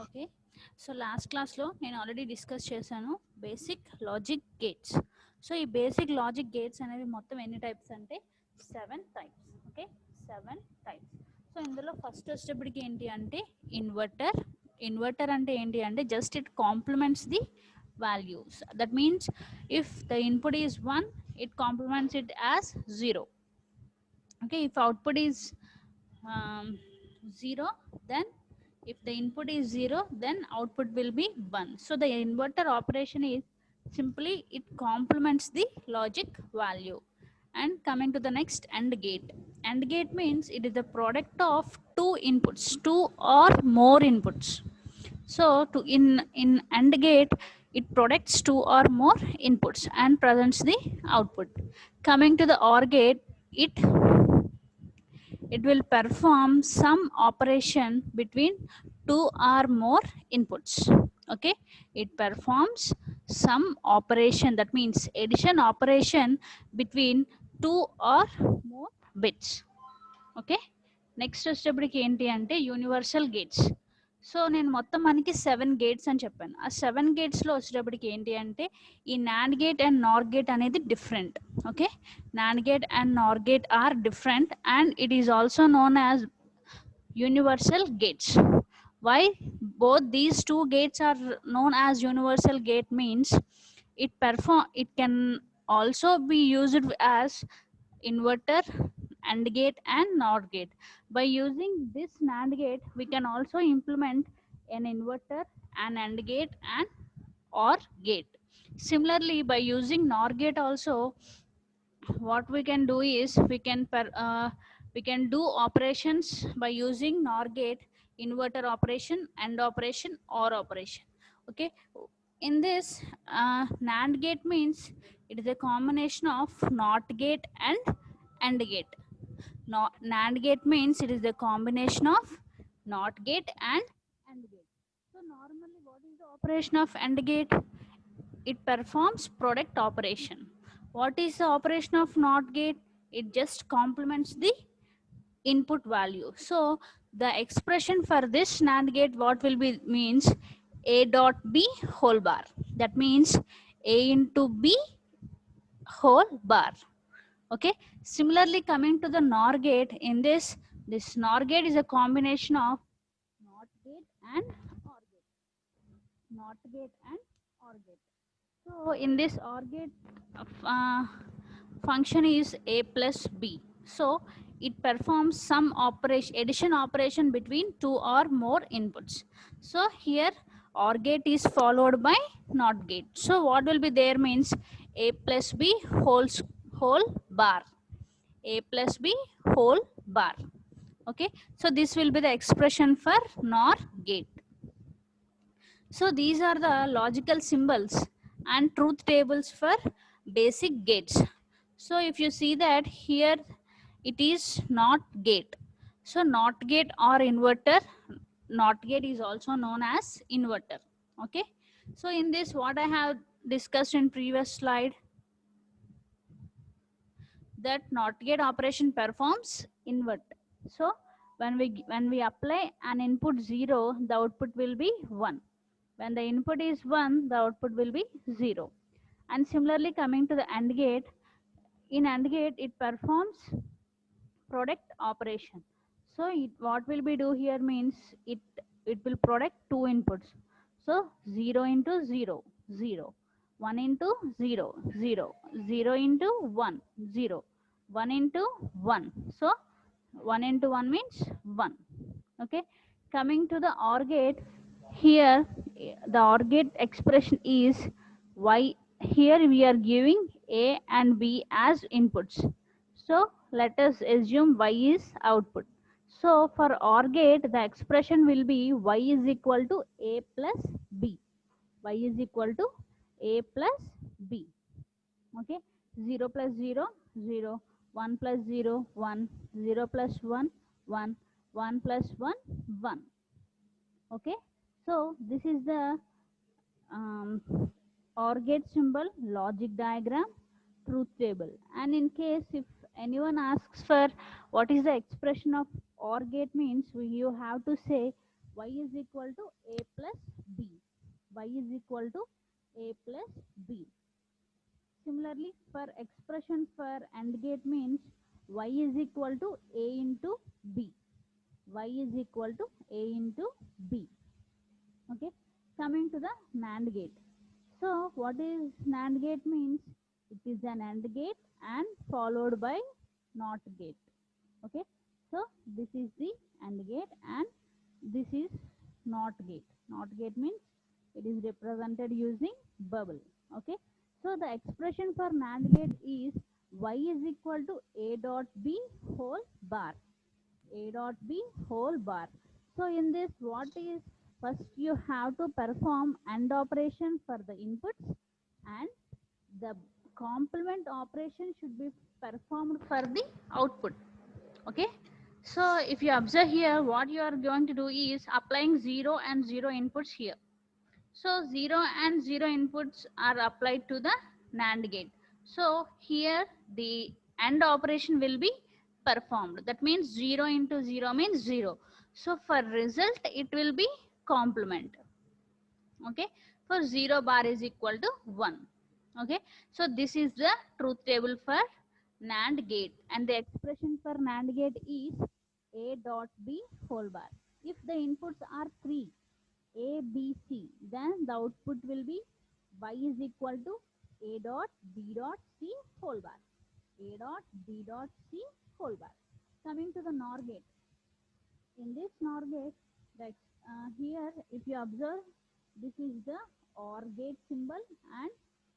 Okay, so last class lo నేను already discuss చేశాను basic logic gates. So ఈ basic logic gates అనేవి మొత్తం ఎన్ని టైప్స్ అంటే 7 టైప్స్. Okay, 7 types. సో ఇందులో ఫస్ట్ వచ్చేటప్పటికి ఏంటి అంటే ఇన్వర్టర్. ఇన్వర్టర్ అంటే ఏంటి అంటే just it complements the values. That means if the input is 1, it complements it as 0. Okay, if output is 0, then if the input is 0, then output will be 1. So the inverter operation is simply it complements the logic value. And coming to the next, AND gate. AND gate means it is the product of two inputs, two or more inputs. So to in AND gate, it products two or more inputs and presents the output. Coming to the OR gate, it will perform some operation between two or more inputs. Okay, it performs some operation, that means addition operation between two or more bits. Okay, next వచ్చేటప్పటికి ఏంటి అంటే universal gates. So నేను మొత్తం మనకి 7 gates అని చెప్పాను. ఆ 7 గేట్స్లో వచ్చేటప్పటికి ఏంటి అంటే ఈ NAND gate and NOR gate అనేది different. Okay, NAND gate and NOR gate are different and it is also known as universal gates. Why both these two gates are known as universal gate means it can also be used as inverter, AND gate and NOR gate. By using this NAND gate, we can also implement an inverter, an AND gate and OR gate. Similarly, by using NOR gate also, what we can do is we can do operations by using NOR gate, inverter operation, AND operation, OR operation. Okay, in this NAND gate means it is a combination of NOT gate and AND gate. NAND gate means it is the combination of NOT gate and AND gate. So normally what is the operation of AND gate? It performs product operation. What is the operation of NOT gate? It just complements the input value. So the expression for this NAND gate what will be means A dot B whole bar. That means A into B whole bar. Okay, similarly coming to the NOR gate, in this NOR gate is a combination of NOT gate and OR gate. NOT gate and OR gate. So in this OR gate function is A plus B. So it performs some operation, addition operation between two or more inputs. So here OR gate is followed by NOT gate. So what will be there means A plus B whole bar. A plus B whole bar. Okay, so this will be the expression for NOR gate. So these are the logical symbols and truth tables for basic gates. So if you see that here it is NOT gate. So NOT gate or inverter, NOT gate is also known as inverter. Okay. So in this, what I have discussed in previous slide, that NOT gate operation performs invert. So when we apply an input 0, the output will be 1. When the input is 1, the output will be 0. And similarly, coming to the AND gate, in AND gate it performs product operation. So what will be do here means it will product two inputs. So 0 into 0, 0, 1 into 0, 0, 0 into 1, 0, 1 into 1. So 1 into 1 means 1. Okay. Coming to the OR gate, here the OR gate expression is y. Here we are giving A and B as inputs. So let us assume y is output. So for OR gate, the expression will be y is equal to A plus B. Y is equal to A plus B. Okay. 0 plus 0, 0. 1 plus 0, 1. 0 plus 1, 1. 1 plus 1, 1. Okay. So this is the OR gate symbol, logic diagram, truth table. And in case if anyone asks for what is the expression of OR gate means, you have to say y is equal to A plus B. Y is equal to A plus B. Similarly, for expression for AND gate means y is equal to A into B. Y is equal to A into B. Okay. Coming to the NAND gate. So what is NAND gate means? It is an AND gate and followed by NOT gate. Okay. So this is the AND gate and this is NOT gate. NOT gate means it is represented using bubble. Okay. So the expression for NAND gate is y is equal to A dot B whole bar. A dot B whole bar. So in this, what is first you have to perform AND operation for the inputs and the complement operation should be performed for the output. Okay. So if you observe here, what you are going to do is applying 0 and 0 inputs here. So 0 and 0 inputs are applied to the NAND gate. So here the AND operation will be performed. That means 0 into 0 means 0. So for result it will be complement. Okay. For 0 bar is equal to 1. Okay. So this is the truth table for NAND gate and the expression for NAND gate is A dot B whole bar. If the inputs are 3, A, B, C, then the output will be y is equal to A dot B dot C whole bar. A dot B dot C whole bar. Coming to the NOR gate. In this NOR gate, here if you observe, this is the OR gate symbol and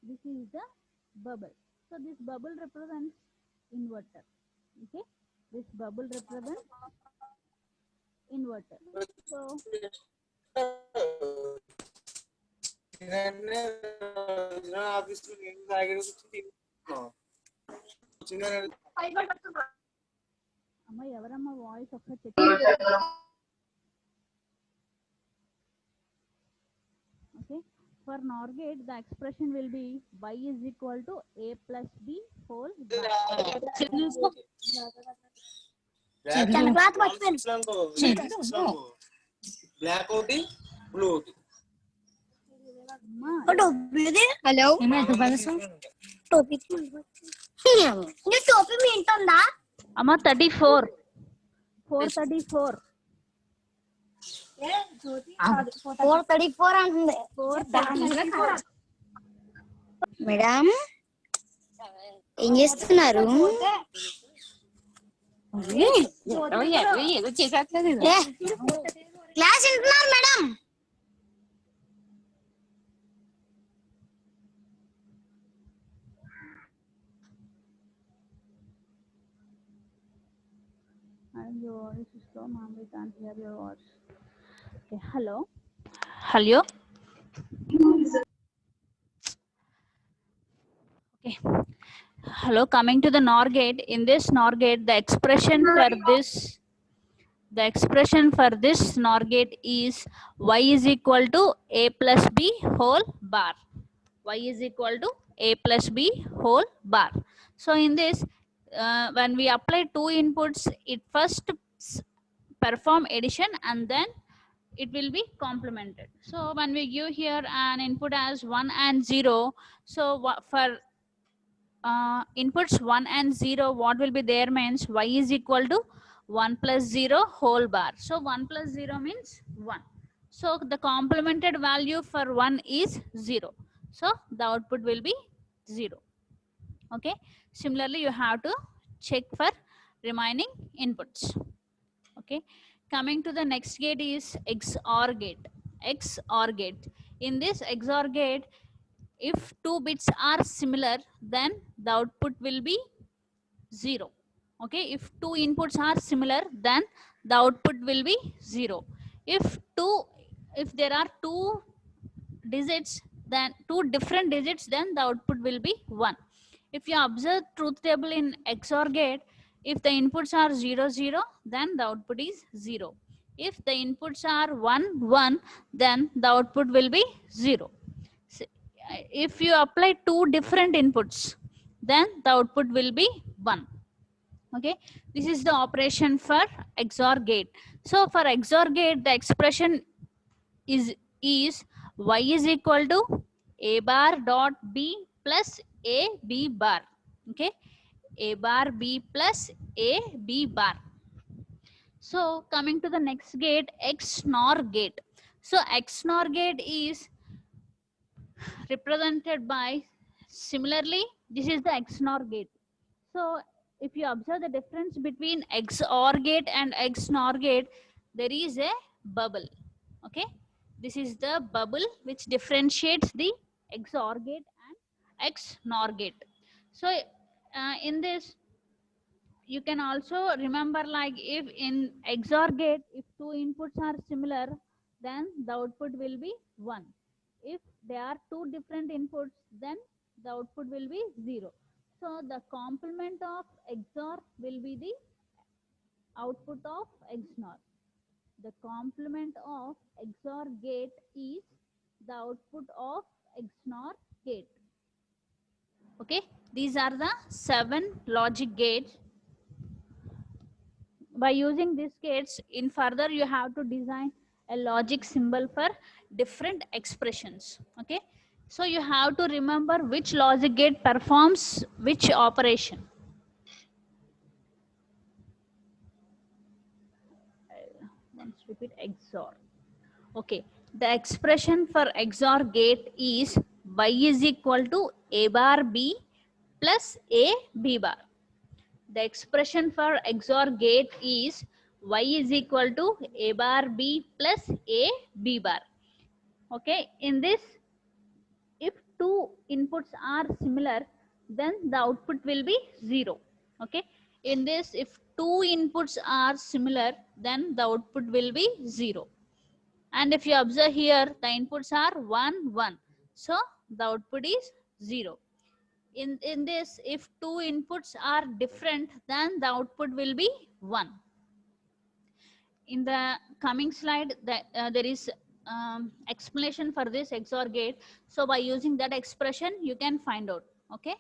this is the bubble. So this bubble represents inverter. Okay, this bubble represents inverter. So అమ్మ ఎవరమ్మ voice ఒక్క check. Okay, for NOR gate the expression will be y is equal to A plus B whole bar. Black ఒకటి blue ఒకటి. Hello టోపీ ఏంటుందా అమ్మ 34 434 434 అంటుంది. 434 madam ఏం చేస్తున్నారు? క్లాస్ వింటున్నారు madam. your voice is slow, ma'am. We can't hear your voice. Okay, hello. Hello. Okay. Hello. Coming to the NOR gate. In this NOR gate, the expression for this The expression for this NOR gate is y is equal to a plus b whole bar. Y is equal to a plus b whole bar. So in this, when we apply two inputs, it first perform addition and then it will be complemented. So when we give here an input as 1 and 0, so for inputs 1 and 0, what will be there means y is equal to 1 plus 0 whole bar. So 1 plus 0 means 1. So the complemented value for 1 is 0. So the output will be 0. Okay. Similarly, you have to check for remaining inputs. Okay. Coming to the next gate is XOR gate. XOR gate. In this XOR gate, if two bits are similar, then the output will be 0. Okay. If two inputs are similar, then the output will be 0. If there are two digits, then two different digits, then the output will be 1. If you observe truth table in XOR gate, if the inputs are 0 0, then the output is 0. If the inputs are 1 1, then the output will be 0. If you apply two different inputs, then the output will be 1. Okay, this is the operation for XOR gate. So for XOR gate, the expression is y is equal to a bar dot b plus a b bar. Okay, a bar b plus a b bar. So coming to the next gate, XNOR gate. So XNOR gate is represented by, similarly, this is the XNOR gate. So if you observe the difference between XOR gate and XNOR gate, there is a bubble. Okay, this is the bubble which differentiates the XOR gate and XNOR gate. So in this, you can also remember, like, if in XOR gate, if two inputs are similar, then the output will be 1. If there are two different inputs, then the output will be 0. So the complement of XOR will be the output of XNOR. The complement of XOR gate is the output of XNOR gate. Okay, these are the 7 logic gates. By using these gates, in further you have to design a logic symbol for different expressions. Okay, so you have to remember which logic gate performs which operation. Once repeat XOR. Okay, the expression for XOR gate is y is equal to a bar b plus a b bar. The expression for XOR gate is y is equal to a bar b plus a b bar. Okay, in this, if two inputs are similar, then the output will be 0. Okay, in this, if two inputs are similar, then the output will be 0. And if you observe here, the inputs are 1 1, so the output is 0. In this, if two inputs are different, then the output will be 1. In the coming slide, there is explanation for this XOR gate. So by using that expression, you can find out. Okay,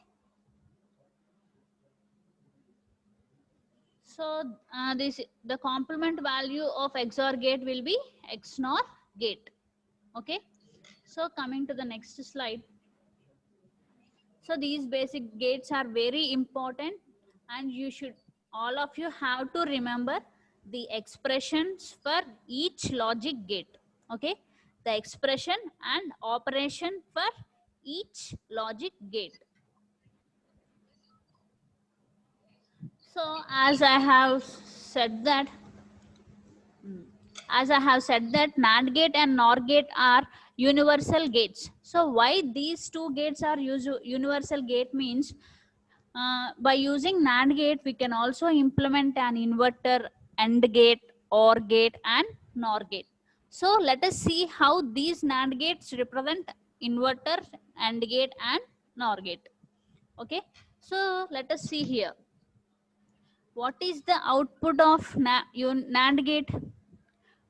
so the complement value of XOR gate will be XNOR gate. Okay, so coming to the next slide. So these basic gates are very important, and all of you have to remember the expressions for each logic gate. Okay, the expression and operation for each logic gate. So as I have said that NAND gate and NOR gate are universal gates. So why these two gates are universal gate means, by using NAND gate, we can also implement an inverter, AND gate, OR gate, and NOR gate. So let us see how these NAND gates represent inverter, AND gate, and NOR gate. Okay, so let us see here. What is the output of NAND gate?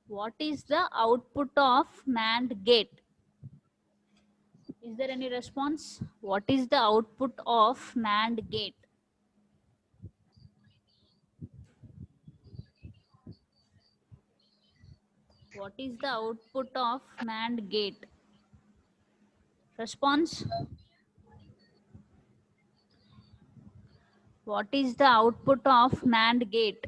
What is the output of NAND gate? Is there any response? What is the output of NAND gate? What is the output of NAND gate? Response? What is the output of NAND gate?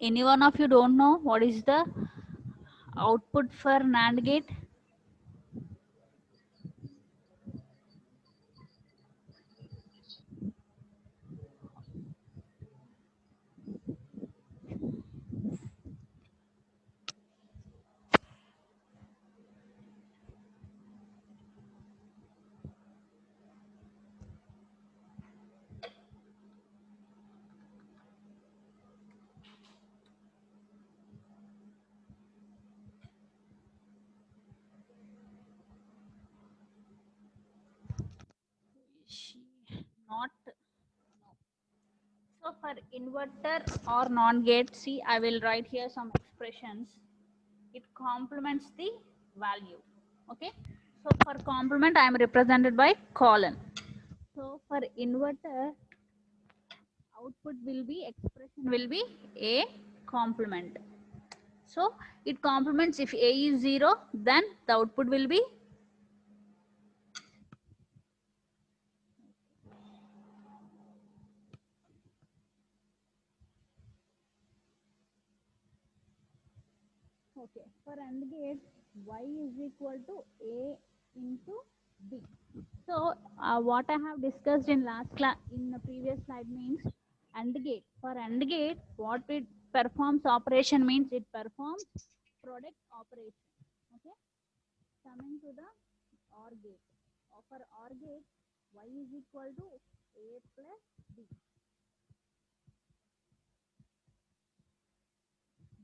Any one of you don't know what is the output for NAND gate? Not. So for inverter or non-gate, see, I will write here some expressions. It complements the value. Okay. So for complement, I am represented by colon. So for inverter, output will be, expression will be A complement. So it complements, if A is 0, then the output will be okay. For AND gate, Y is equal to A into B. So what I have discussed in last class, in the previous slide, means AND gate. For AND gate, what it performs operation means it performs product operation. Okay. Coming to the OR gate. For OR gate, Y is equal to A plus B.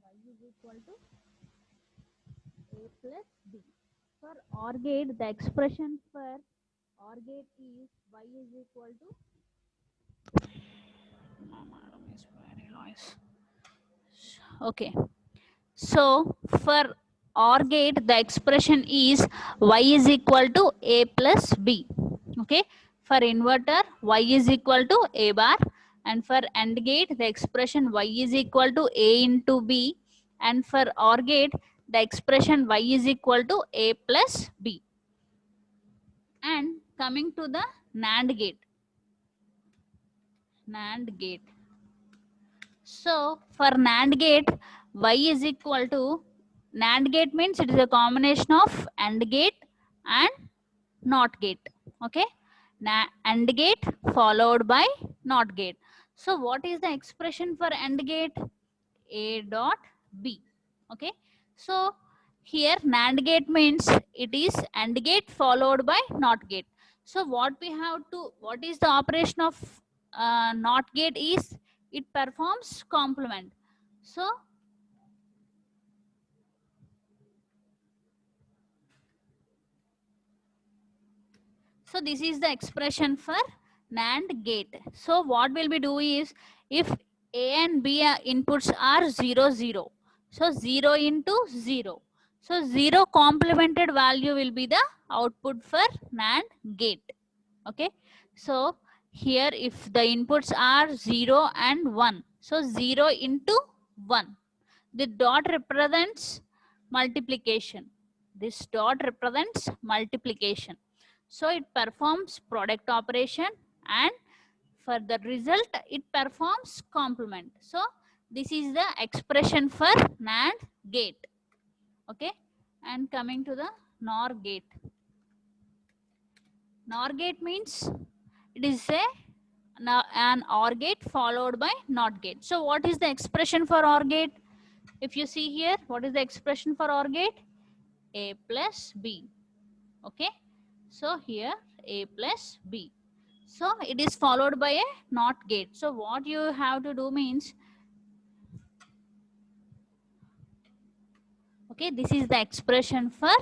Y is equal to A plus B. For OR gate, the expression for OR gate is Y is equal to. Okay. So for OR gate, the expression is Y is equal to A plus B. Okay. For inverter, Y is equal to A bar. And for AND gate, the expression Y is equal to A into B. And for OR gate, the expression Y is equal to A plus B. And coming to the NAND gate. NAND gate. So for NAND gate, Y is equal to, NAND gate means it is a combination of AND gate and NOT gate. Okay. AND gate followed by NOT gate. So what is the expression for AND gate? A dot B. Okay. So here NAND gate means it is AND gate followed by NOT gate. So what is the operation of NOT gate is, it performs complement. So this is the expression for NAND gate. So what will we do is, if A and B inputs are 0, 0. So 0 into 0. So 0 complemented value will be the output for NAND gate. Okay. So here if the inputs are 0 and 1. So 0 into 1. The dot represents multiplication. This dot represents multiplication. So it performs product operation, and for the result it performs complement. So this is the expression for NAND gate. Okay. And coming to the NOR gate. NOR gate means it is an OR gate followed by NOT gate. So what is the expression for OR gate? If you see here, what is the expression for OR gate? A plus B. Okay. So here A plus B. So it is followed by a NOT gate. So what you have to do means, okay, this is the expression for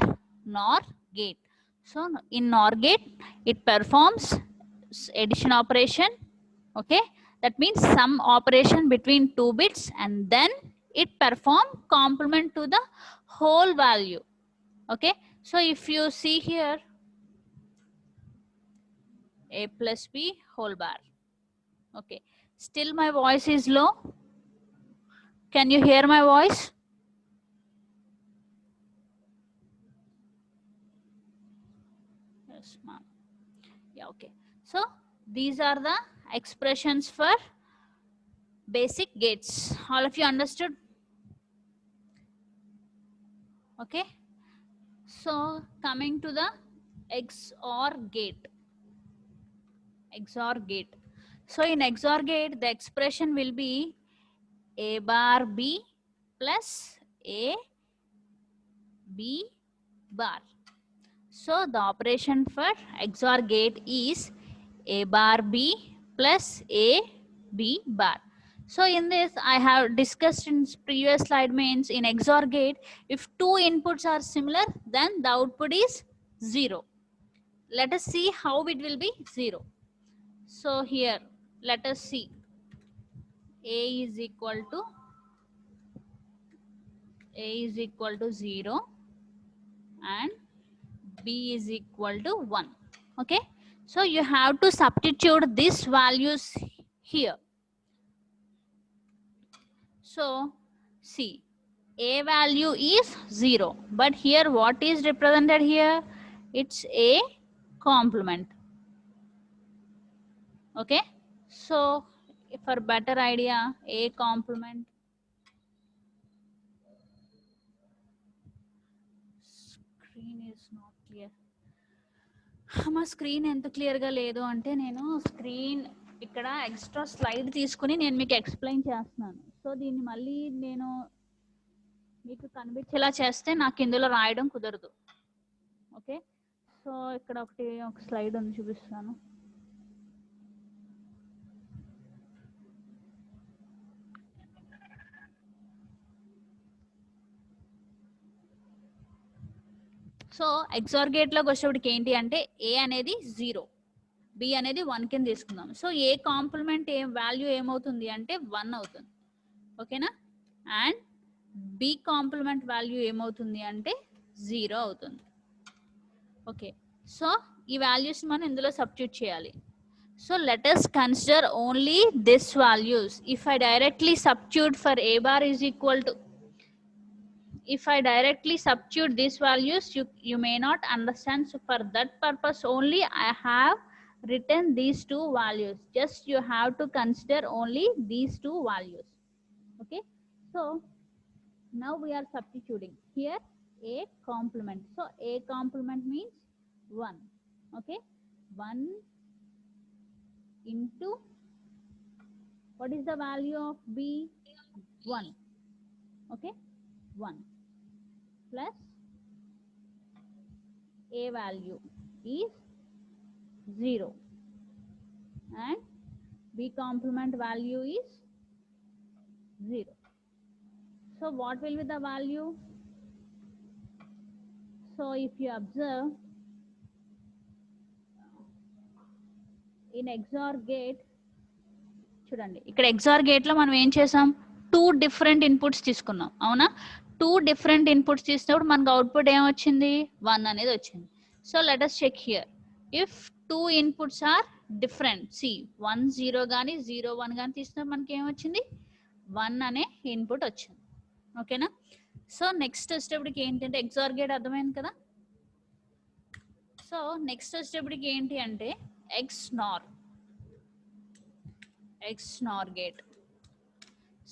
NOR gate. So in NOR gate, it performs addition operation. Okay, that means some operation between 2 bits, and then it perform complement to the whole value. Okay, so if you see here, a plus b whole bar. Okay, still my voice is low. Can you hear my voice? Yes, ma'am. Yeah, okay. So these are the expressions for basic gates. All of you understood? Okay. So coming to the XOR gate. XOR gate. So in XOR gate, the expression will be A bar B plus A B bar. So the operation for XOR gate is A bar B plus A B bar. So in this, I have discussed in previous slide, means in XOR gate, if two inputs are similar, then the output is 0. Let us see how it will be 0. So here, let us see. A is equal to 0 and B is equal to 1. Okay, so you have to substitute these values here. So see, A value is 0, but here what is represented here? It's A complement. Okay, so for better idea, A complement. Screen is not clear. మా screen ఎంత క్లియర్గా లేదు అంటే నేను screen ఇక్కడ extra slide తీసుకుని నేను మీకు ఎక్స్ప్లెయిన్ చేస్తున్నాను. సో దీన్ని మళ్ళీ నేను మీకు కనిపించేలా చేస్తే నాకు ఇందులో రాయడం కుదరదు. ఓకే, సో ఇక్కడ ఒక స్లైడ్ ఉంది, చూపిస్తాను. సో XOR గేట్లోకి వచ్చేటికి ఏంటి అంటే A అనేది 0, B అనేది 1 కింద తీసుకుందాం. సో A కాంప్లిమెంట్ వాల్యూ ఏమవుతుంది అంటే 1 అవుతుంది. ఓకేనా, అండ్ B కాంప్లిమెంట్ వాల్యూ ఏమవుతుంది అంటే 0 అవుతుంది. ఓకే, సో ఈ వాల్యూస్ మనం ఇందులో సబ్స్టిట్యూట్ చేయాలి. So let us consider only this values. If I directly substitute for A bar is equal to, if I directly substitute these values, you may not understand. So for that purpose only I have written these two values. Just you have to consider only these two values. Okay, so now we are substituting here A complement. So A complement means 1. Okay, 1 into, what is the value of B? 1. Okay, 1 plus A value is 0 and B complement value is 0. So what will be the value? So if you observe in XOR gate, చూడండి ఇక్కడ XOR gate లో మనం ఏం చేసాం, 2 different inputs తీసుకున్నాం. అవునా, 2 different inputs తీసినప్పుడు మనకు అవుట్పుట్ ఏమొచ్చింది, 1 అనేది వచ్చింది. So let us check here. If 2 inputs are different, C 1 0 కానీ 0 1 కానీ తీసినప్పుడు మనకి ఏమొచ్చింది, 1 అనే ఇన్పుట్ వచ్చింది. ఓకేనా, సో నెక్స్ట్ వచ్చేటప్పటికి ఏంటంటే XOR గేట్ అర్థమైంది కదా. సో నెక్స్ట్ వచ్చేటప్పటికి ఏంటి అంటే XNOR gate.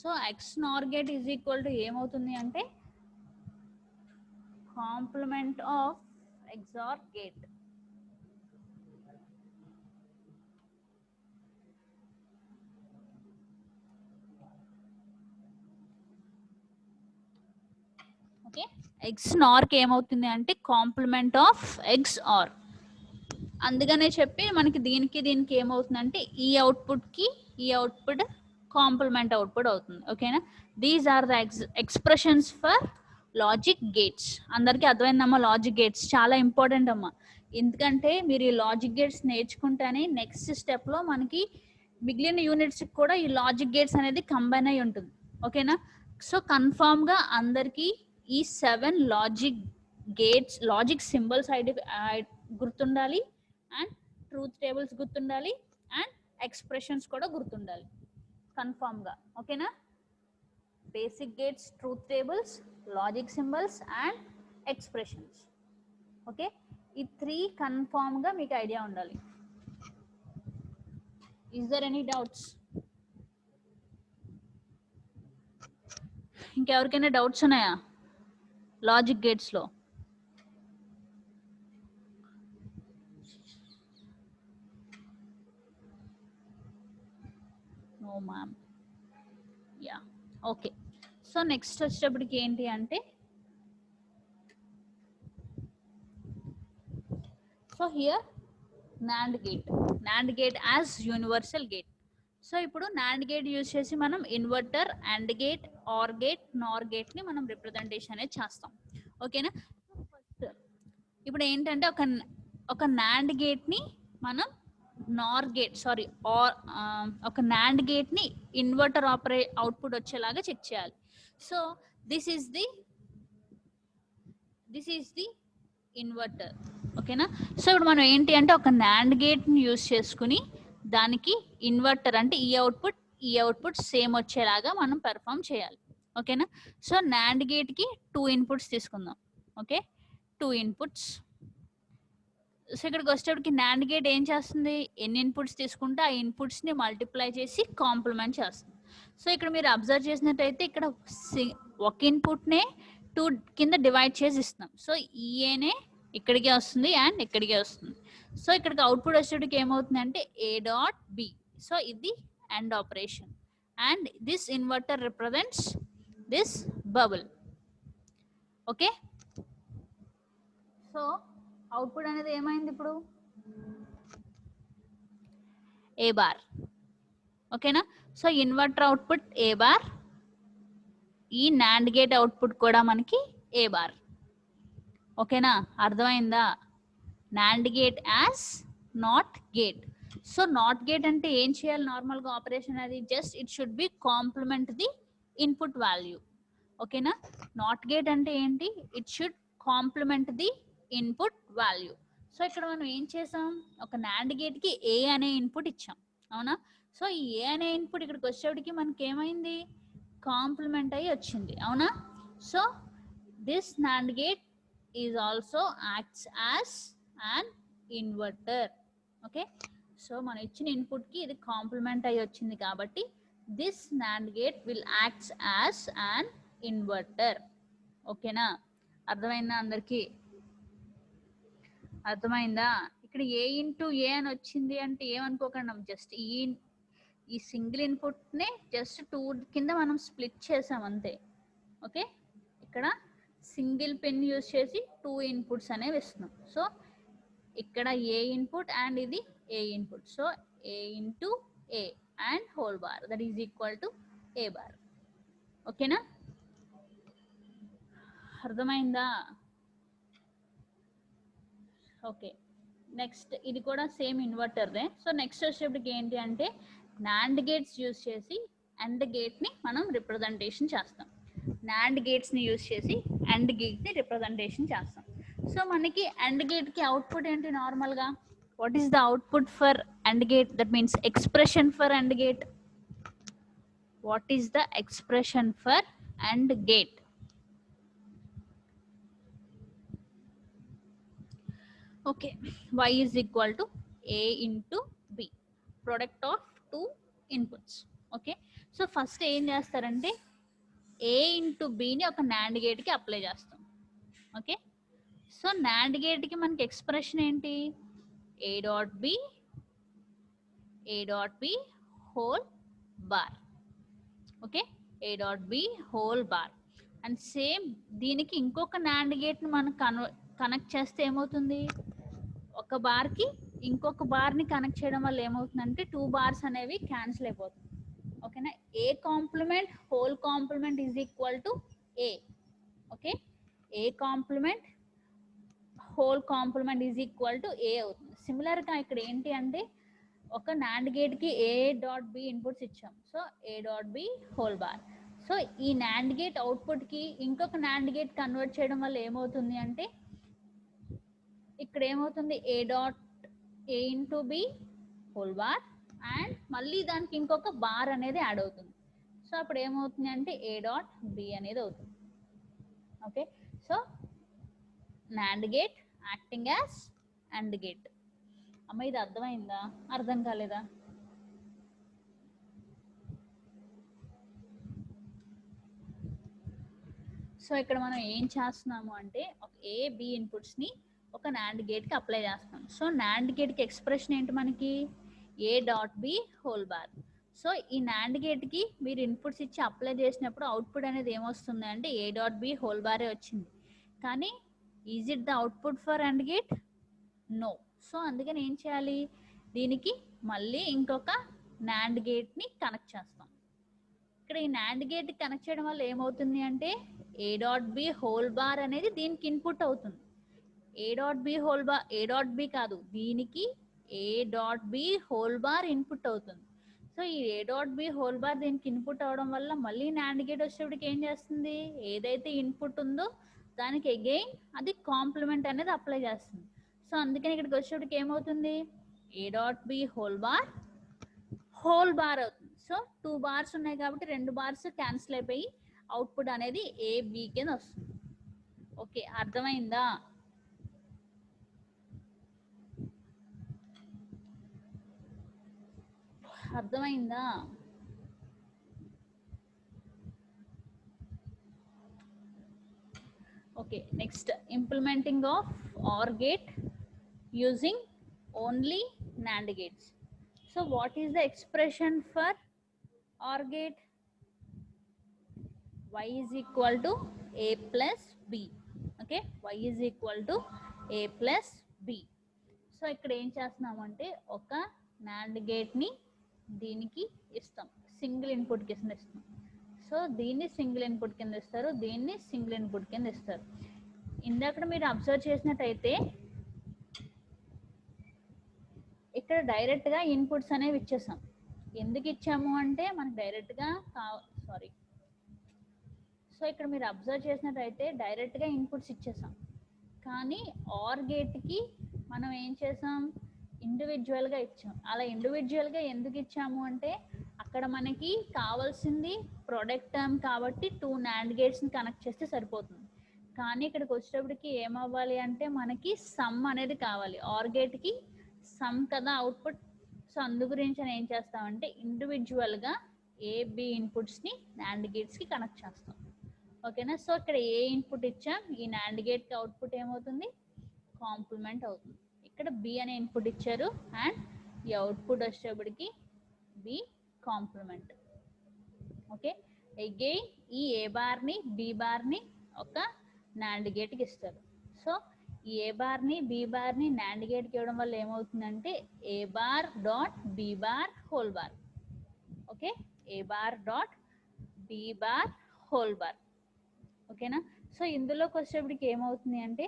So XNOR gate is equal to ఏమవుతుంది అంటే complement of XOR gate. Okay, XNOR కి ఏమవుతుంది అంటే కాంప్లిమెంట్ ఆఫ్ XOR. అందుకనే చెప్పి మనకి దీనికి ఏమవుతుందంటే ఈ అవుట్పుట్ కి ఈ అవుట్పుట్ కాంప్లిమెంట్ అవుట్పుట్ అవుతుంది. ఓకేనా, these are the expressions for logic gates. అందరికీ అర్థమైందమ్మా? లాజిక్ గేట్స్ చాలా ఇంపార్టెంట్ అమ్మా, ఎందుకంటే మీరు ఈ లాజిక్ గేట్స్ నేర్చుకుంటేనే నెక్స్ట్ స్టెప్లో మనకి మిగిలిన యూనిట్స్ కూడా ఈ లాజిక్ గేట్స్ అనేది కంబైన్ అయి ఉంటుంది. ఓకేనా? సో కన్ఫామ్గా అందరికీ ఈ 7 లాజిక్ గేట్స్, లాజిక్ సింబల్స్ గుర్తుండాలి, అండ్ ట్రూత్ టేబుల్స్ గుర్తుండాలి, అండ్ ఎక్స్ప్రెషన్స్ కూడా గుర్తుండాలి కన్ఫామ్గా. ఓకేనా? Basic gates, truth tables, logic symbols and expressions. Okay, ఈ 3 కన్ఫామ్గా మీకు ఐడియా ఉండాలి. Is there any doubts? ఇంకెవరికైనా డౌట్స్ ఉన్నాయా లాజిక్ గేట్స్లో? No ma'am. Yeah, okay. So next వచ్చేటప్పటికి ఏంటి అంటే, so here NAND gate as universal gate. So ఇప్పుడు NAND గేట్ యూజ్ చేసి మనం inverter, AND gate, OR gate, NOR gate ని మనం రిప్రజెంటేషన్ అనేది చేస్తాం. ఓకేనా? ఫస్ట్ ఇప్పుడు ఏంటంటే ఒక NAND గేట్ ని మనం NOR గేట్ ఒక NAND గేట్ ని ఇన్వర్టర్ అవుట్పుట్ వచ్చేలాగా చెక్ చేయాలి. So this is the inverter. ఓకేనా? సో ఇప్పుడు మనం ఏంటి అంటే ఒక NAND గేట్ ని యూజ్ చేసుకుని దానికి ఇన్వర్టర్ అంటే ఈ అవుట్పుట్ సేమ్ వచ్చేలాగా మనం పెర్ఫామ్ చేయాలి. ఓకేనా? సో NAND గేట్ కి 2 ఇన్పుట్స్ తీసుకుందాం. Okay, 2 inputs. సో ఇక్కడికి వచ్చేటప్పటికి NAND గేట్ ఏం చేస్తుంది? ఎన్ని ఇన్పుట్స్ తీసుకుంటే ఆ ఇన్పుట్స్ ని మల్టిప్లై చేసి కాంప్లిమెంట్ చేస్తుంది. సో ఇక్కడ మీరు అబ్జర్వ్ చేసినట్టయితే ఇక్కడ ఒక ఇన్పుట్ నే 2 కింద డివైడ్ చేసి ఇస్తున్నాం. సో ఈఏనే ఇక్కడికే వస్తుంది అండ్ ఇక్కడికే వస్తుంది. సో ఇక్కడికి అవుట్పుట్ వచ్చేటప్పటికి ఏమవుతుంది అంటే A.B. సో ఇది AND operation, and this inverter represents this bubble. Okay, so output అనేది ఏమైంది ఇప్పుడు? A bar. ఓకేనా? So inverter output A bar, ఈ NAND గేట్ అవుట్పుట్ కూడా మనకి A బార్. ఓకేనా? అర్థమైందా? NAND gate as NOT gate. So NOT gate అంటే ఏం చేయాలి? నార్మల్గా ఆపరేషన్ అది just it should be complement the input value. ఓకేనా? నాట్ గేట్ అంటే ఏంటి? It should complement the input value. So ఇక్కడ మనం ఏం చేసాం? ఒక NAND గేట్ కి A అనే ఇన్పుట్ ఇచ్చాం, అవునా? సో ఈ A అనే ఇన్పుట్ ఇక్కడికి వచ్చేటికి మనకి ఏమైంది? కాంప్లిమెంట్ అయ్యి వచ్చింది, అవునా? So this NAND gate is also acts as an inverter. Okay, so మనం ఇచ్చిన ఇన్పుట్ కి ఇది కాంప్లిమెంట్ అయ్యి వచ్చింది కాబట్టి this NAND gate will acts as an inverter. ఓకేనా? అర్థమైందా అందరికి? అర్థమైందా? ఇక్కడ A ఇంటూ A అని వచ్చింది అంటే ఏమనుకోకండి, జస్ట్ ఈ సింగిల్ ఇన్పుట్ నే జస్ట్ 2 కింద మనం స్ప్లిట్ చేసాం అంతే. ఓకే, ఇక్కడ సింగిల్ పిన్ యూజ్ చేసి 2 ఇన్పుట్స్ అనేవి ఇస్తున్నాం. సో ఇక్కడ A ఇన్పుట్ అండ్ ఇది A input. So A into A and whole bar that is equal to A bar. ఓకేనా? అర్థమైందా? ఓకే, నెక్స్ట్ ఇది కూడా సేమ్ ఇన్వర్టర్దే. సో నెక్స్ట్ వచ్చేప్పటికి ఏంటి అంటే NAND గేట్స్ యూజ్ చేసి AND గేట్ ని మనం రిప్రజెంటేషన్ చేస్తాం. NAND గేట్స్ ని యూజ్ చేసి AND గేట్ ని రిప్రజెంటేషన్ చేస్తాం. సో మనకి AND గేట్ కి అవుట్పుట్ ఏంటి నార్మల్ గా? What is the output for AND gate? That means expression for AND gate. What is the expression for AND gate? Okay, y is equal to A into B, product of 2 inputs. Okay, so first ఏం చేస్తారంటే A into B ని ఒక NAND gate కి apply చేస్తాం. Okay, so NAND gate కి మనకి expression ఏంటి? A.B whole bar. Okay, A.B whole bar. And same దీనికి ఇంకొక NAND గేట్ ని మనం కనెక్ట్ చేస్తే ఏమవుతుంది? ఒక బార్ కి ఇంకొక బార్ ని కనెక్ట్ చేయడం వల్ల ఏమవుతుందంటే 2 బార్స్ అనేవి క్యాన్సిల్ అయిపోతుంది. ఓకేనా? A complement whole complement is equal to A. Okay, A complement whole complement is equal to A అవుతుంది. సిమిలర్గా ఇక్కడ ఏంటి అంటే ఒక నాండ్ గేట్కి ఏ డాట్ బి ఇన్పుట్స్ ఇచ్చాం. So A dot B whole bar. So ఈ నాండ్ గేట్ అవుట్పుట్కి ఇంకొక నాండ్ గేట్ కన్వర్ట్ చేయడం వల్ల ఏమవుతుంది అంటే ఇక్కడ ఏమవుతుంది, A dot A into B whole bar and మళ్ళీ దానికి ఇంకొక బార్ అనేది యాడ్ అవుతుంది. సో అప్పుడు ఏమవుతుంది అంటే ఏ డాట్ బి అనేది అవుతుంది. Okay, so NAND gate acting as and gate. అమ్మ ఇది అర్థమైందా, అర్థం కాలేదా? సో ఇక్కడ మనం ఏం చేస్తున్నాము అంటే ఒక ఏ బి ఇన్పుట్స్ని ఒక నాండ్ గేట్కి అప్లై చేస్తాం. సో నాండ్ గేట్కి ఎక్స్ప్రెషన్ ఏంటి మనకి, A dot B whole bar. So ఈ నాండ్ గేట్కి మీరు ఇన్పుట్స్ ఇచ్చి అప్లై చేసినప్పుడు అవుట్పుట్ అనేది ఏమొస్తుంది అంటే ఏ డాట్ బి హోల్ బారే వచ్చింది. కానీ is it the output for AND gate? No. So అందుకని ఏం చేయాలి, దీనికి మళ్ళీ ఇంకొక నాండ్ గేట్ని కనెక్ట్ చేస్తాం. ఇక్కడ ఈ నాండ్ గేట్ కనెక్ట్ చేయడం వల్ల ఏమవుతుంది అంటే A dot B whole bar అనేది దీనికి ఇన్పుట్ అవుతుంది. A dot B whole bar, A dot B కాదు, దీనికి A dot B whole bar input అవుతుంది. సో ఈ A dot B whole bar దీనికి ఇన్పుట్ అవడం వల్ల మళ్ళీ నాండ్ గేట్ వచ్చేటప్పటికి ఏం చేస్తుంది, ఏదైతే ఇన్పుట్ ఉందో దానికి అగైన్ అది కాంప్లిమెంట్ అనేది అప్లై చేస్తుంది. సో అందుకని ఇక్కడికి వచ్చేటప్పటికి ఏమవుతుంది, A dot B whole bar అవుతుంది. సో 2 బార్స్ ఉన్నాయి కాబట్టి 2 బార్స్ క్యాన్సిల్ అయిపోయి అవుట్పుట్ అనేది ఏ బి కింద వస్తుంది. ఓకే, అర్థమైందా? అర్థమైందా? Okay, next implementing of OR gate using only NAND gates. So what is the expression for OR gate? y is equal to a plus b. Okay, y is equal to a plus b. So ఇక్కడ ఏం చేస్తున్నామంటే ఒక NAND గేట్ని దీనికి ఇస్తాం, single input కింద ఇస్తాం. So దీన్ని single input కింద ఇస్తారు, దీన్ని సింగిల్ ఇన్పుట్ కింద ఇస్తారు. ఇందాక మీరు అబ్జర్వ్ చేసినట్టయితే ఇక్కడ డైరెక్ట్గా ఇన్పుట్స్ అనేవి ఇచ్చేసాం. ఎందుకు ఇచ్చాము అంటే మనకు డైరెక్ట్గా సో ఇక్కడ మీరు అబ్జర్వ్ చేసినట్టయితే డైరెక్ట్గా ఇన్పుట్స్ ఇచ్చేసాం. కానీ ఆర్ గేట్కి మనం ఏం చేసాం, ఇండివిజువల్గా ఇచ్చాం. అలా ఇండివిజువల్గా ఎందుకు ఇచ్చాము అంటే అక్కడ మనకి కావాల్సింది ప్రొడక్ట్ టర్మ్ కాబట్టి 2 నాండ్ గేట్స్ని కనెక్ట్ చేస్తే సరిపోతుంది. కానీ ఇక్కడికి వచ్చేటప్పటికి ఏమవ్వాలి అంటే మనకి సమ్ అనేది కావాలి. ఆర్ గేట్కి సమ్ కదా అవుట్పుట్. సో అందు గురించి ఏం చేస్తామంటే ఇండివిజువల్గా ఏ బి ఇన్పుట్స్ని నాండ్ గేట్స్కి కనెక్ట్ చేస్తాం. ఓకేనా? సో ఇక్కడ ఏ ఇన్పుట్ ఇచ్చాం, ఈ నాండ్ గేట్కి అవుట్పుట్ ఏమవుతుంది, కాంప్లిమెంట్ అవుతుంది. ఇక్కడ బి అనే ఇన్పుట్ ఇచ్చారు అండ్ ఈ అవుట్పుట్ వచ్చేటప్పటికి బి కాంప్లిమెంట్. ఓకే, అగైన్ ఈ ఏ బార్ని బి బార్ని ఒక నాండ్ గేట్కి ఇస్తారు. సో ఈ ఏ బార్ని బి బార్ని నాండ్ గేట్కి ఇవ్వడం వల్ల ఏమవుతుందంటే A bar dot B bar whole bar. Okay, A bar dot B bar whole bar. ఓకేనా? సో ఇందులోకి వచ్చేటప్పటికి ఏమవుతుంది అంటే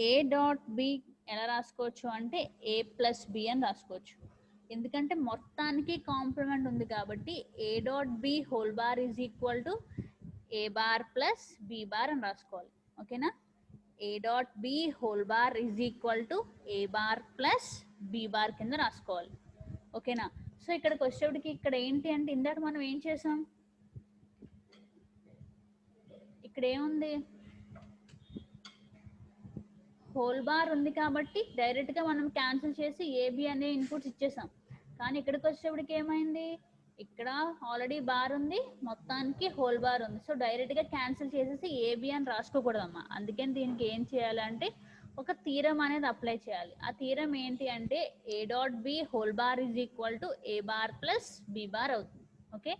ఏ డాట్ బి ఎలా రాసుకోవచ్చు అంటే ఏ ప్లస్ బి అని రాసుకోవచ్చు. ఎందుకంటే మొత్తానికి కాంప్లిమెంట్ ఉంది కాబట్టి A dot B whole bar is equal to A bar plus B bar అని రాసుకోవాలి. ఓకేనా? A dot B whole bar is equal to A bar plus B bar కింద రాసుకోవాలి. ఓకేనా? సో ఇక్కడికి వచ్చేటప్పటికి ఇక్కడ ఏంటి అంటే ఇందాక మనం ఏం చేసాం, ఇక్కడ ఏముంది, హోల్ బార్ ఉంది కాబట్టి డైరెక్ట్గా మనం క్యాన్సిల్ చేసి ఏబి అనే ఇన్పుట్స్ ఇచ్చేసాం. కానీ ఇక్కడికి వచ్చేటప్పటికి ఏమైంది, ఇక్కడ ఆల్రెడీ బార్ ఉంది, మొత్తానికి హోల్ బార్ ఉంది. సో డైరెక్ట్గా క్యాన్సిల్ చేసేసి ఏబి అని రాసుకోకూడదమ్మా. అందుకని దీనికి ఏం చేయాలంటే ఒక థీరం అనేది అప్లై చేయాలి. ఆ థీరం ఏంటి అంటే A dot B whole bar is equal to A bar plus B bar అవుతుంది. ఓకే,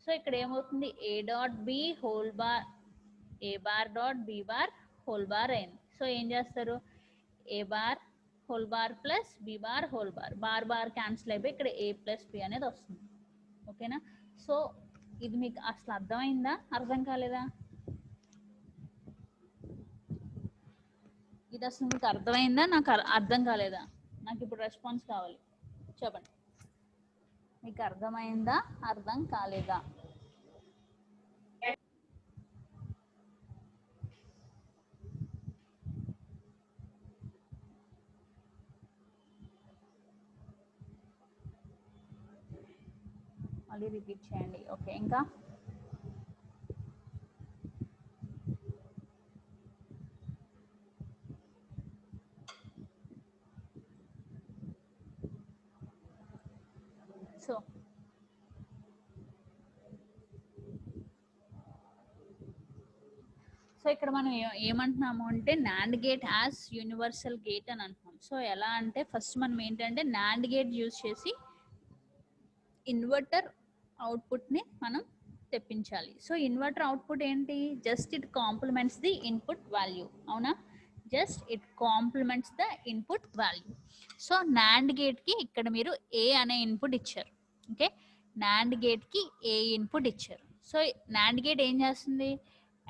సో ఇక్కడ ఏమవుతుంది, A dot B whole bar A bar dot B bar whole bar అయింది. సో ఏం చేస్తారు, A bar whole bar plus B bar whole bar, bar bar cancel అయిపోయి ఇక్కడ ఏ plus B అనేది వస్తుంది. ఓకేనా? సో ఇది మీకు అసలు అర్థమైందా, అర్థం కాలేదా? ఇది అసలు మీకు అర్థమైందా? నాకు అర్థం కాలేదా? నాకు ఇప్పుడు రెస్పాన్స్ కావాలి, చెప్పండి. మీకు అర్థమైందా, అర్థం కాలేదా? మళ్ళీ రిపీట్ చేయండి. ఓకే, ఇంకా సో ఇక్కడ మనం ఏమంటున్నాము అంటే NAND gate as universal gate అని అంటున్నాం. సో ఎలా అంటే ఫస్ట్ మనం ఏంటంటే నాండ్ గేట్ యూజ్ చేసి ఇన్వర్టర్ అవుట్పుట్ ని మనం తెప్పించాలి. సో ఇన్వర్టర్ అవుట్పుట్ ఏంటి? Just it complements the input value. అవునా? Just it complements the input value. So NAND gate కి ఇక్కడ మీరు ఏ అనే ఇన్పుట్ ఇచ్చారు. ఓకే, నాండ్ గేట్ కి ఏ ఇన్పుట్ ఇచ్చారు. సో నాండ్ గేట్ ఏం చేస్తుంది?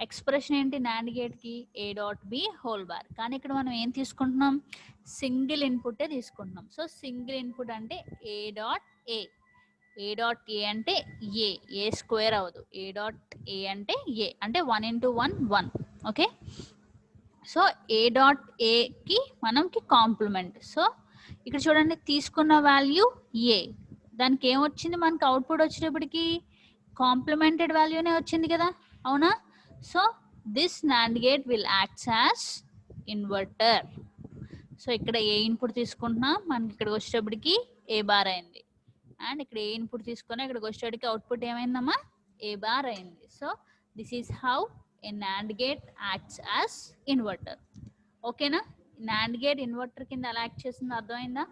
ఎక్స్ప్రెషన్ ఏంటి నాండ్ గేట్ కి? ఏ డాట్ బి హోల్ బార్. కానీ ఇక్కడ మనం ఏం తీసుకుంటున్నాం? సింగిల్ ఇన్పుటే తీసుకుంటున్నాం. సో సింగిల్ ఇన్పుట్ అంటే A dot A. A dot ఏ అంటే ఏ స్క్వేర్ అవ్వదు. ఏ డాట్ ఏ అంటే ఏ అంటే 1 into 1 1. Okay, so A dot ఏకి మనకి కాంప్లిమెంట్. సో ఇక్కడ చూడండి, తీసుకున్న వాల్యూ ఏ, దానికి ఏమొచ్చింది? మనకి అవుట్పుట్ వచ్చేటప్పటికి కాంప్లిమెంటెడ్ వాల్యూనే వచ్చింది కదా, అవునా? So this NAND gate will acts as inverter. So ఇక్కడ ఏ ఇన్పుట్ తీసుకుంటున్నా, మనకి ఇక్కడికి వచ్చేటప్పటికి ఏ బార్ అయింది. అండ్ ఇక్కడ ఏ ఇన్పుట్ తీసుకున్నా ఇక్కడికి వచ్చేటప్పటికి అవుట్పుట్ ఏమైందమ్మా? ఏ బార్ అయింది. So this is how a NAND gate acts as inverter. ఓకేనా? నాండ్ గేట్ ఇన్వర్టర్ కింద ఎలా యాక్ట్ చేస్తుందో అర్థమైందా?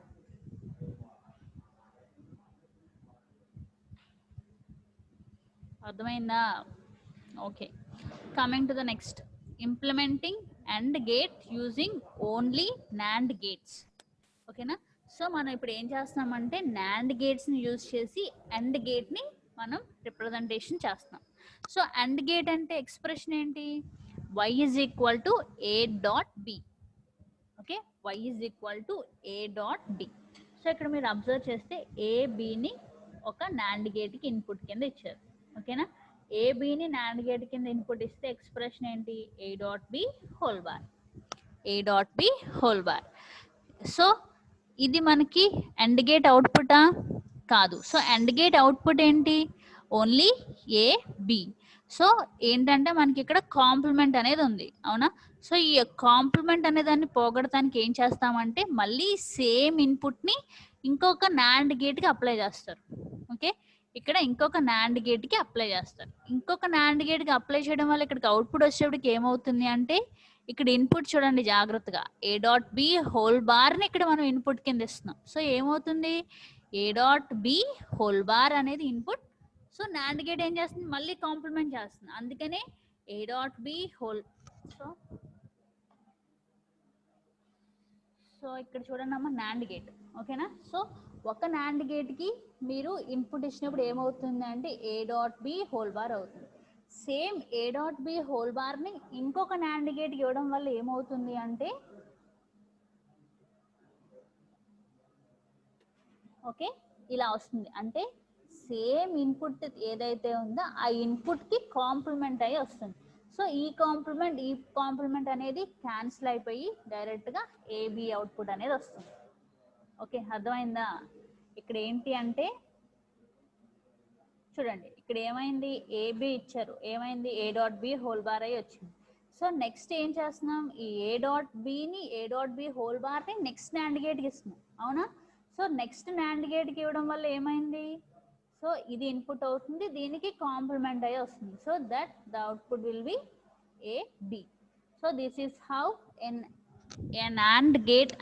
అర్థమైందా? Okay, coming to the next, implementing AND gate using only NAND gates. ఓకేనా? సో మనం ఇప్పుడు ఏం చేస్తున్నామంటే నాండ్ గేట్స్ని యూజ్ చేసి అండ్ గేట్ని మనం రిప్రజెంటేషన్ చేస్తున్నాం. సో అండ్ గేట్ అంటే ఎక్స్ప్రెషన్ ఏంటి? y is equal to A dot B. Okay, y is equal to A dot B. So ఇక్కడ మీరు అబ్జర్వ్ చేస్తే ఏ బిని ఒక నాండ్ గేట్కి ఇన్పుట్ కింద ఇచ్చారు. ఓకేనా? ఏ బిని నాండ్ గేట్ కింద ఇన్పుట్ ఇస్తే ఎక్స్ప్రెషన్ ఏంటి? A dot B whole bar. A dot B whole bar. So ఇది మనకి అండ్ గేట్ అవుట్పుటా? కాదు. సో అండ్ గేట్ అవుట్పుట్ ఏంటి? Only A B. సో ఏంటంటే మనకి ఇక్కడ కాంప్లిమెంట్ అనేది ఉంది, అవునా? సో ఈ కాంప్లిమెంట్ అనే దాన్ని పోగొడటానికి ఏం చేస్తామంటే మళ్ళీ సేమ్ ఇన్పుట్ని ఇంకొక నాండ్ గేట్కి అప్లై చేస్తారు. ఓకే, ఇక్కడ ఇంకొక నాండ్ గేట్కి అప్లై చేస్తారు. ఇంకొక నాండ్ గేట్కి అప్లై చేయడం వల్ల ఇక్కడికి అవుట్పుట్ వచ్చేటప్పటికి ఏమవుతుంది అంటే ఇక్కడ ఇన్పుట్ చూడండి జాగ్రత్తగా, ఏ డాట్ బి హోల్ బార్ని ఇక్కడ మనం ఇన్పుట్ కింద ఇస్తున్నాం. సో ఏమవుతుంది? A dot B whole bar అనేది ఇన్పుట్. సో నాండ్ గేట్ ఏం చేస్తుంది? మళ్ళీ కాంప్లిమెంట్ చేస్తుంది. అందుకనే ఏ డాట్ బి హోల్. సో ఇక్కడ చూడండి అమ్మ నాండ్ గేట్. ఓకేనా? సో ఒక నాండ్ గేట్కి మీరు ఇన్పుట్ ఇచ్చినప్పుడు ఏమవుతుంది అంటే A dot B whole bar అవుతుంది. సేమ్ ఏ డాట్ బి హోల్ బార్ని ఇంకొక నాండ్ గేట్కి ఇవ్వడం వల్ల ఏమవుతుంది అంటే ఓకే ఇలా వస్తుంది. అంటే సేమ్ ఇన్పుట్ ఏదైతే ఉందో ఆ ఇన్పుట్కి కాంప్లిమెంట్ అయ్యి వస్తుంది. సో ఈ కాంప్లిమెంట్ అనేది క్యాన్సిల్ అయిపోయి డైరెక్ట్గా ఏబి అవుట్పుట్ అనేది వస్తుంది. ఓకే, అర్థమైందా? ఇక్కడ ఏంటి అంటే చూడండి, ఇక్కడ ఏమైంది? ఏబి ఇచ్చారు, ఏమైంది? A dot B whole bar అయ్యి వచ్చింది. సో నెక్స్ట్ ఏం చేస్తున్నాం? ఈ ఏ డాట్ బి హోల్ బార్ని నెక్స్ట్ నాండ్ గేట్కి ఇస్తున్నాం, అవునా? సో నెక్స్ట్ నాండ్ గేట్కి ఇవ్వడం వల్ల ఏమైంది? సో ఇది ఇన్పుట్ అవుతుంది, దీనికి కాంప్లిమెంట్ అయ్యి వస్తుంది. So that the output will be A B. So this is how an NAND gate